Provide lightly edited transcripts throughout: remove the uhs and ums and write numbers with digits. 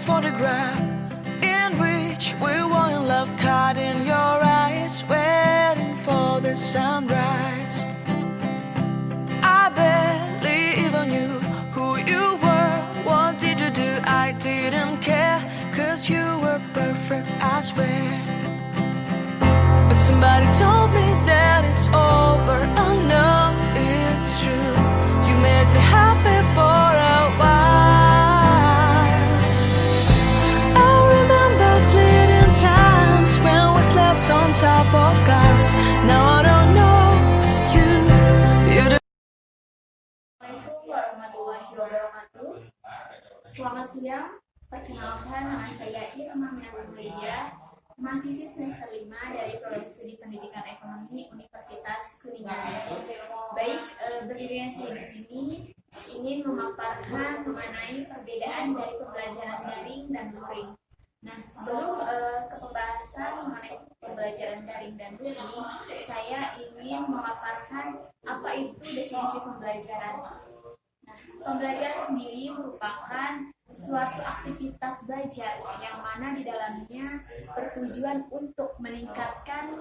photograph in which we were in love, caught in your eyes, waiting for the sunrise. I barely even knew who you were. What did you do? I didn't care, 'cause you were perfect, I swear. But somebody told me that it's over. Oh no, it's true. You made me happy for a while. I remember fleeting times when we slept on top of cars. Now I don't know you. Assalamualaikum warahmatullahi wabarakatuh. Selamat siang, perkenalkan nama saya Irma Minanurlidia, mahasiswi semester 5 dari Prodi Studi Pendidikan Ekonomi Universitas Kuningan. Baik, berdirinya saya di sini ingin memaparkan mengenai perbedaan dari pembelajaran daring dan luring. Nah, sebelum ke pembahasan mengenai pembelajaran daring dan luring, saya ingin memaparkan apa itu definisi pembelajaran. Nah, pembelajaran sendiri merupakan suatu aktivitas belajar yang mana di dalamnya bertujuan untuk meningkatkan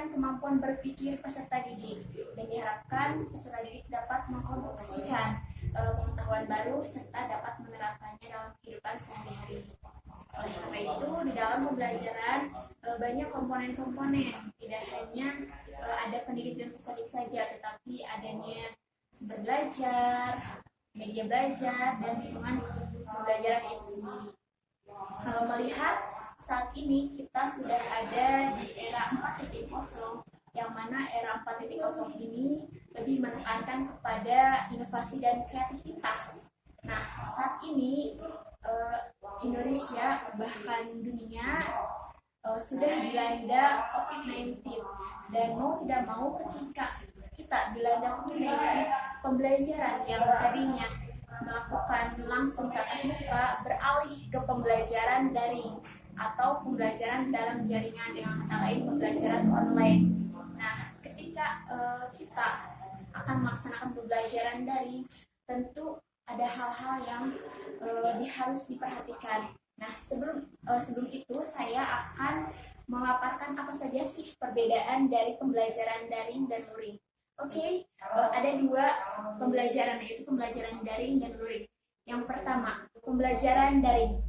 kemampuan berpikir peserta didik, dan diharapkan peserta didik dapat mengkonstruksikan pengetahuan baru serta dapat menerapkannya dalam kehidupan sehari-hari. Oleh karena itu, di dalam pembelajaran banyak komponen-komponen, tidak hanya ada pendidik dan peserta saja, tetapi adanya sumber belajar, media belajar, dan lingkungan pembelajaran itu sendiri. Kalau melihat saat ini kita sudah ada di era 4.0, yang mana era 4.0 ini lebih menekankan kepada inovasi dan kreativitas. Nah, saat ini Indonesia bahkan dunia sudah dilanda COVID-19, dan mau tidak mau ketika kita dilanda COVID-19, pembelajaran yang tadinya melakukan langsung tatap muka beralih ke pembelajaran daring atau pembelajaran dalam jaringan, dengan kata lain pembelajaran online. Nah, ketika kita akan melaksanakan pembelajaran daring, tentu ada hal-hal yang harus diperhatikan. Nah, sebelum itu saya akan memaparkan apa saja sih perbedaan dari pembelajaran daring dan luring. Oke, ada dua pembelajaran, yaitu pembelajaran daring dan luring. Yang pertama, pembelajaran daring.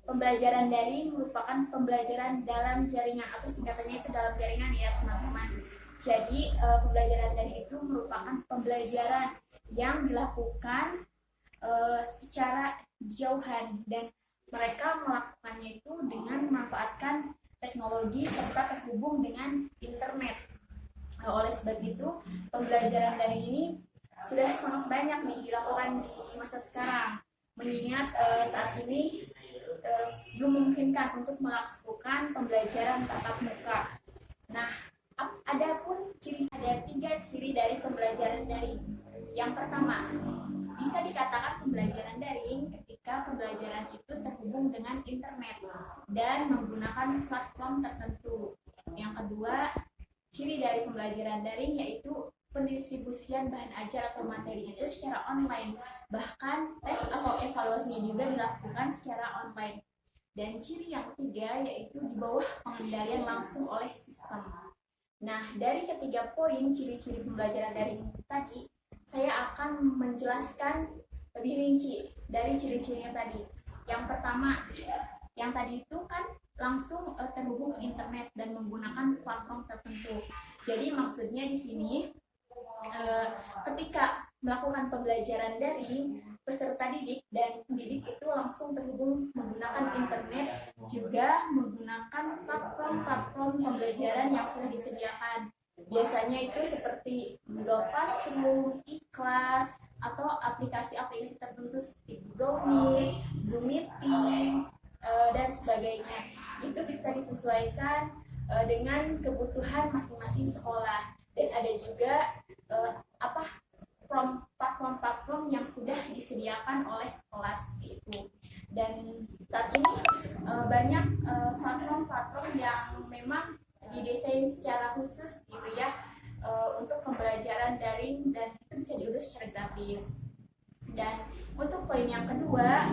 Pembelajaran daring merupakan pembelajaran dalam jaringan, atau singkatannya itu dalam jaringan ya teman-teman. Jadi pembelajaran daring itu merupakan pembelajaran yang dilakukan secara jauhan, dan mereka melakukannya itu dengan memanfaatkan teknologi serta terhubung dengan internet. Oleh sebab itu, pembelajaran daring ini sudah sangat banyak nih dilakukan di masa sekarang, mengingat saat ini belum memungkinkan untuk melakukan pembelajaran tatap muka. Nah, ada tiga ciri dari pembelajaran daring. Yang pertama, bisa dikatakan pembelajaran daring ketika pembelajaran itu terhubung dengan internet dan menggunakan platform tertentu. Yang kedua, ciri dari pembelajaran daring yaitu pendistribusian bahan ajar atau materi itu secara online, bahkan tes atau evaluasinya juga dilakukan secara online. Dan ciri yang ketiga yaitu di bawah pengendalian langsung oleh sistem. Nah, dari ketiga poin ciri-ciri pembelajaran daring tadi, saya akan menjelaskan lebih rinci dari ciri-cirinya tadi. Yang pertama, yang tadi itu kan langsung terhubung ke internet dan menggunakan platform tertentu. Jadi maksudnya di sini ketika melakukan pembelajaran daring, peserta didik dan pendidik itu langsung terhubung menggunakan internet, juga menggunakan platform pembelajaran yang sudah disediakan. Biasanya itu seperti Google Classroom, iKlas, atau aplikasi-aplikasi tertentu seperti Google Meet, Zoom Meeting, dan sebagainya. Itu bisa disesuaikan dengan kebutuhan masing-masing sekolah, dan ada juga platform yang sudah disediakan oleh sekolah seperti itu. Dan saat ini banyak platform yang memang didesain secara khusus gitu ya, untuk pembelajaran daring, dan itu bisa diunduh secara gratis. Dan Untuk poin yang kedua,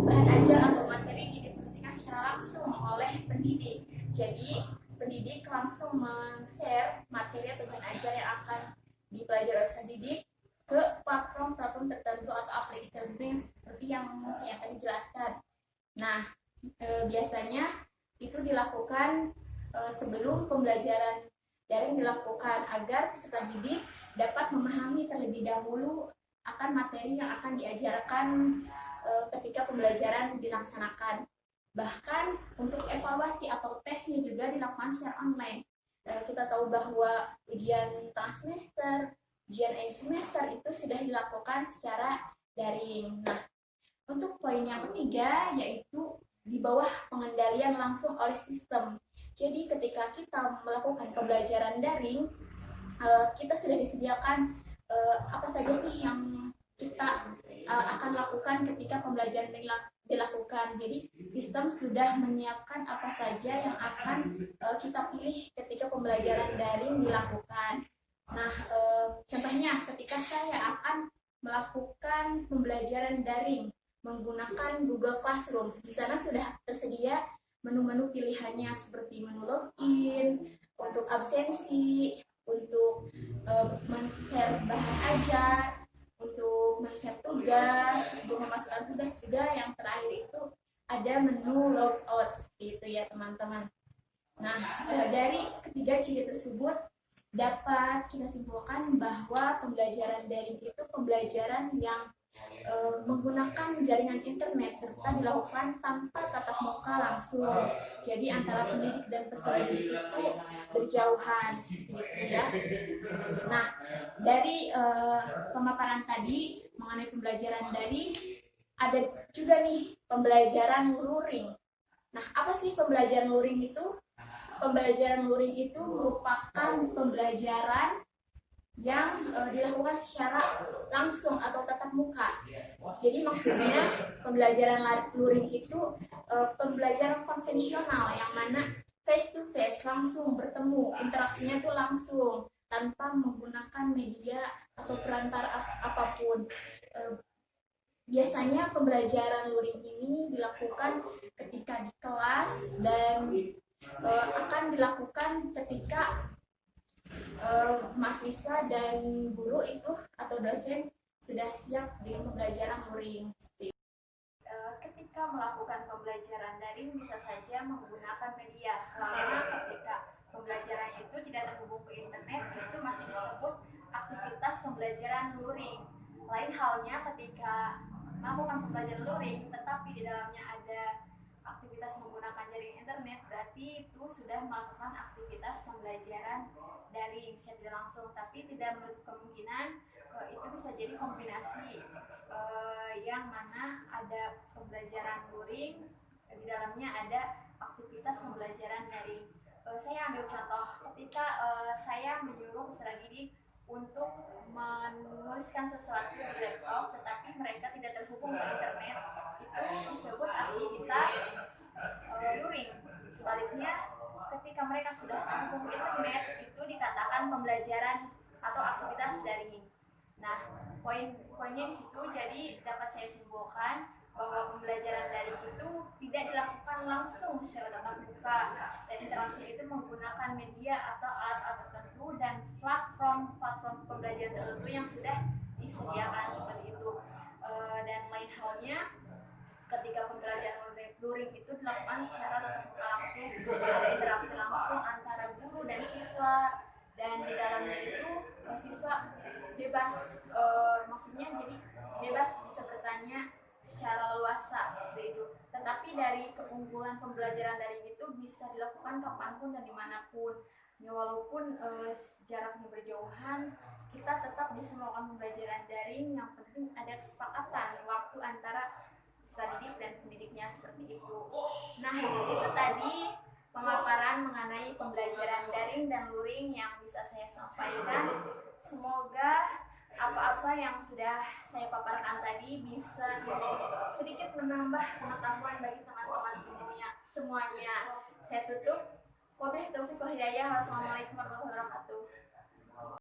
bahan ajar atau materi didiskusikan secara langsung oleh pendidik. Jadi, pendidik langsung men-share materi atau bahan ajar yang akan dipelajari oleh peserta didik ke platform-platform tertentu atau aplikasi tertentu seperti yang saya tadi jelaskan. Nah, biasanya itu dilakukan sebelum pembelajaran daring dilakukan agar peserta didik dapat memahami terlebih dahulu akan materi yang akan diajarkan ketika pembelajaran dilaksanakan. Bahkan untuk evaluasi atau tesnya juga dilakukan secara online. Kita tahu bahwa ujian tengah semester, ujian akhir semester itu sudah dilakukan secara daring. Nah, untuk poin yang ketiga yaitu di bawah pengendalian langsung oleh sistem. Jadi ketika kita melakukan pembelajaran daring, kita sudah disediakan apa saja sih yang kita akan lakukan ketika pembelajaran dilakukan. Jadi sistem sudah menyiapkan apa saja yang akan kita pilih ketika pembelajaran daring dilakukan. Nah, contohnya ketika saya akan melakukan pembelajaran daring menggunakan Google Classroom, di sana sudah tersedia menu-menu pilihannya seperti menu login, untuk absensi, untuk men-share bahan ajar, untuk men-share tugas, untuk memasukkan tugas juga. Yang terakhir itu ada menu logout seperti itu ya teman-teman. Nah, dari ketiga ciri tersebut dapat kita simpulkan bahwa pembelajaran daring itu pembelajaran yang menggunakan jaringan internet serta dilakukan tanpa tatap muka langsung. Jadi antara pendidik dan peserta didik itu berjauhan seperti itu ya. Nah, dari pemaparan tadi mengenai pembelajaran daring, ada juga nih pembelajaran luring. Nah, apa sih pembelajaran luring itu? Pembelajaran luring itu merupakan pembelajaran yang dilakukan secara langsung atau tatap muka. Jadi maksudnya pembelajaran luring itu pembelajaran konvensional yang mana face to face, langsung bertemu, interaksinya itu langsung tanpa menggunakan media atau perantara apapun. Biasanya pembelajaran luring ini dilakukan ketika di kelas dan akan dilakukan ketika mahasiswa dan guru itu atau dosen sudah siap dengan pembelajaran luring. Ketika melakukan pembelajaran daring bisa saja menggunakan media selama ketika pembelajaran itu tidak terhubung ke internet, itu masih disebut aktivitas pembelajaran luring. Lain halnya ketika melakukan pembelajaran luring tetapi di dalamnya ada aktivitas menggunakan jaringan internet, berarti itu sudah melakukan aktivitas pembelajaran daring secara langsung, tapi tidak menutup kemungkinan itu bisa jadi kombinasi yang mana ada pembelajaran luring, di dalamnya ada aktivitas pembelajaran daring. Saya ambil contoh ketika saya menyuruh peserta didik untuk menuliskan sesuatu di laptop tetapi mereka tidak terhubung ke internet, itu disebut aktivitas luring. Sebaliknya ketika mereka sudah terhubung ke internet, itu dikatakan pembelajaran atau aktivitas daring. Nah, poin-poinnya di situ, jadi dapat saya simpulkan bahwa pembelajaran daring itu tidak dilakukan langsung secara tatap muka dan interaksi itu menggunakan media atau alat-alat tertentu dan platform pembelajaran tertentu yang sudah disediakan seperti itu. Dan lain halnya ketika pembelajaran luring itu dilakukan secara tatap muka langsung, ada interaksi langsung antara guru dan siswa, dan di dalamnya itu siswa bebas, maksudnya jadi bebas bisa bertanya secara luasa seperti itu. Tetapi dari keunggulan pembelajaran daring itu bisa dilakukan kapanpun dan dimanapun. Ya, walaupun jaraknya berjauhan, kita tetap bisa melakukan pembelajaran daring. Yang penting ada kesepakatan waktu antara peserta didik dan pendidiknya seperti itu. Nah, itu tadi pemaparan mengenai pembelajaran daring dan luring yang bisa saya sampaikan. Semoga apa-apa yang sudah saya paparkan tadi bisa sedikit menambah pengetahuan bagi teman-teman semuanya. Saya tutup. Wabillahi taufiq wal hidayah. Wassalamualaikum warahmatullahi wabarakatuh.